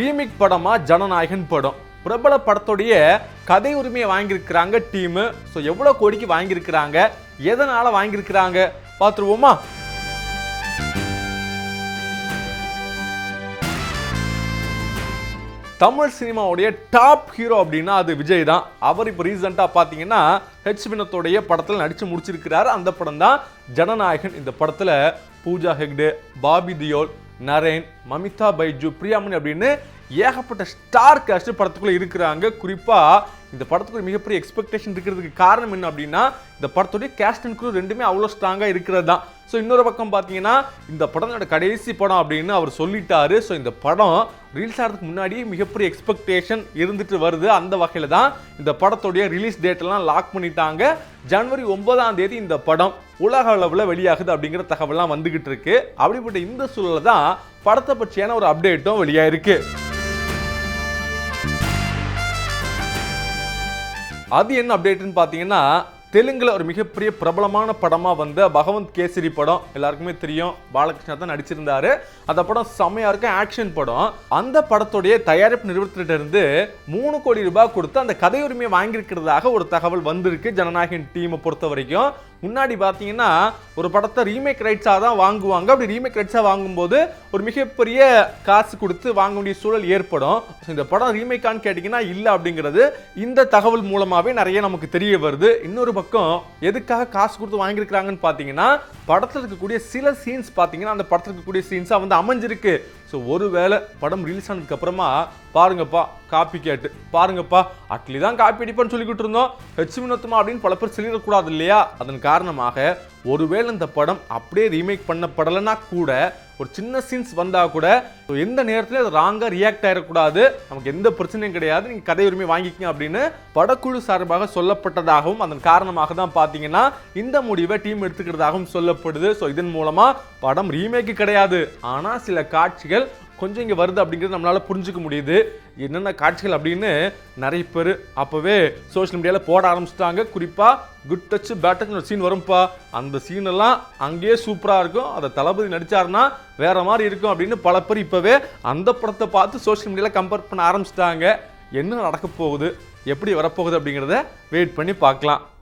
Remake படமா ஜனநாயகன் படம். பிரபல படத்துடைய கதை உரிமையை வாங்கியிருக்கிறாங்க டீம். ஸோ எவ்வளோ கோடிக்கு வாங்கியிருக்கிறாங்க, எதனால வாங்கியிருக்கிறாங்க பார்த்துருவோமா? தமிழ் சினிமாவுடைய டாப் ஹீரோ அப்படின்னா அது விஜய் தான். அவர் இப்போ ரீசெண்டாக பார்த்தீங்கன்னா ஹெச் வினோத்துடைய படத்தில் நடித்து முடிச்சிருக்கிறாரு. அந்த படம் தான் ஜனநாயகன். இந்த படத்தில் பூஜா ஹெக்டே, பாபி தியோல், நரேன், மமிதா பைஜு, பிரியாமணி அப்படின்னு ஏகப்பட்ட ஸ்டார் காஸ்ட் படத்துக்குள்ள இருக்கிறாங்க. குறிப்பா இந்த படத்துக்கு ஒரு மிகப்பெரிய எக்ஸ்பெக்டேஷன் இருக்கிறதுக்கு காரணம் என்ன அப்படின்னா, இந்த படத்துடைய கேஸ்ட் அண்ட் க்ரூ ரெண்டுமே அவ்வளோ ஸ்ட்ராங்கா இருக்கிறது தான். ஸோ இன்னொரு பக்கம் பார்த்தீங்கன்னா இந்த படத்தோட கடைசி படம் அப்படின்னு அவர் சொல்லிட்டாரு. ஸோ இந்த படம் ரிலீஸ் ஆகிறதுக்கு முன்னாடியே மிகப்பெரிய எக்ஸ்பெக்டேஷன் இருந்துட்டு வருது. அந்த வகையில் தான் இந்த படத்துடைய ரிலீஸ் டேட் எல்லாம் லாக் பண்ணிட்டாங்க. ஜனவரி 9 இந்த படம் உலக அளவில் வெளியாகுது அப்படிங்கிற தகவலாம் வந்துகிட்டு இருக்கு. அப்படிப்பட்ட இந்த சூழலில் தான் படத்தை பற்றியான ஒரு அப்டேட்டும் வெளியாயிருக்கு. அது என்ன அப்டேட்னு பார்த்தீங்கன்னா, தெலுங்குல ஒரு மிகப்பெரிய பிரபலமான படமா வந்த பகவந்த் கேசரி படம் எல்லாருக்குமே தெரியும். பாலகிருஷ்ணா தான் நடிச்சிருந்தாரு. அந்த படம் செம்மையா இருக்கு, ஆக்ஷன் படம். அந்த படத்துடைய தயாரிப்பு நிறுவனத்திட்ட இருந்து 3 கோடி ரூபாய் கொடுத்து அந்த கதை உரிமையை வாங்கியிருக்கிறதாக ஒரு தகவல் வந்திருக்கு. ஜனநாயகன் டீமை பொறுத்த வரைக்கும் முன்னாடி பார்த்தீங்கன்னா ஒரு படத்தை ரீமேக் ரைட்ஸாக தான் வாங்குவாங்க. அப்படி ரீமேக் ரைட்ஸாக வாங்கும்போது ஒரு மிகப்பெரிய காசு கொடுத்து வாங்க வேண்டிய சூழல் ஏற்படும். இந்த படம் ரீமேக்கான்னு கேட்டிங்கன்னா இல்லை அப்படிங்கிறது இந்த தகவல் மூலமாகவே நிறைய நமக்கு தெரிய வருது. இன்னொரு பக்கம் எதுக்காக காசு கொடுத்து வாங்கியிருக்கிறாங்கன்னு பார்த்தீங்கன்னா, படத்தில் இருக்கக்கூடிய சில சீன்ஸ் பார்த்தீங்கன்னா அந்த படத்தில் இருக்கக்கூடிய சீன்ஸாக வந்து அமைஞ்சிருக்கு. ஸோ ஒருவேளை படம் ரிலீஸ் ஆனதுக்கு அப்புறமா பாருங்கப்பா காப்பி கேட்டு பாருங்கப்பா அட்லி தான் காப்பி அடிப்பான்னு சொல்லிக்கிட்டு இருந்தோம், ஹெச் வினோத்துமா அப்படின்னு பல பேர் சொல்லிடக்கூடாது இல்லையா? அதன் காரணமாக ஒருவேளை இந்த படம் அப்படியே ரீமேக் பண்ணப்படலைன்னா கூட ஒரு சின்ன சீன்ஸ் வந்தா கூட எந்த நேரத்திலும் அது ராங்கா ரியாக்ட் ஆயிடக்கூடாது, நமக்கு எந்த பிரச்சனையும் கிடையாது, நீங்க கதை உரிமை வாங்கிக்கங்க அப்படின்னு படக்குழு சார்பாக சொல்லப்பட்டதாகவும் அதன் காரணமாக தான் பார்த்தீங்கன்னா இந்த முடிவை டீம் எடுத்துக்கிறதாகவும் சொல்லப்படுது. ஸோ இதன் மூலமா படம் ரீமேக்கு கிடையாது, ஆனால் சில காட்சிகள் கொஞ்சம் இங்கே வருது அப்படிங்கிறது நம்மளால புரிஞ்சுக்க முடியுது. என்னென்ன காட்சிகள் அப்படின்னு நிறைய பேர் அப்போவே சோஷியல் மீடியாவில் போட ஆரம்பிச்சிட்டாங்க. குறிப்பாக குட் டச் பேட் டச் ஒரு சீன் வரும்ப்பா, அந்த சீனெல்லாம் அங்கேயே சூப்பராக இருக்கும், அதை தளபதி நடிச்சாருன்னா வேற மாதிரி இருக்கும் அப்படின்னு பல பேர் இப்போவே அந்த படத்தை பார்த்து சோஷியல் மீடியாவில் கம்பேர் பண்ண ஆரம்பிச்சிட்டாங்க. என்ன நடக்க போகுது, எப்படி வரப்போகுது அப்படிங்கிறத வெயிட் பண்ணி பார்க்கலாம்.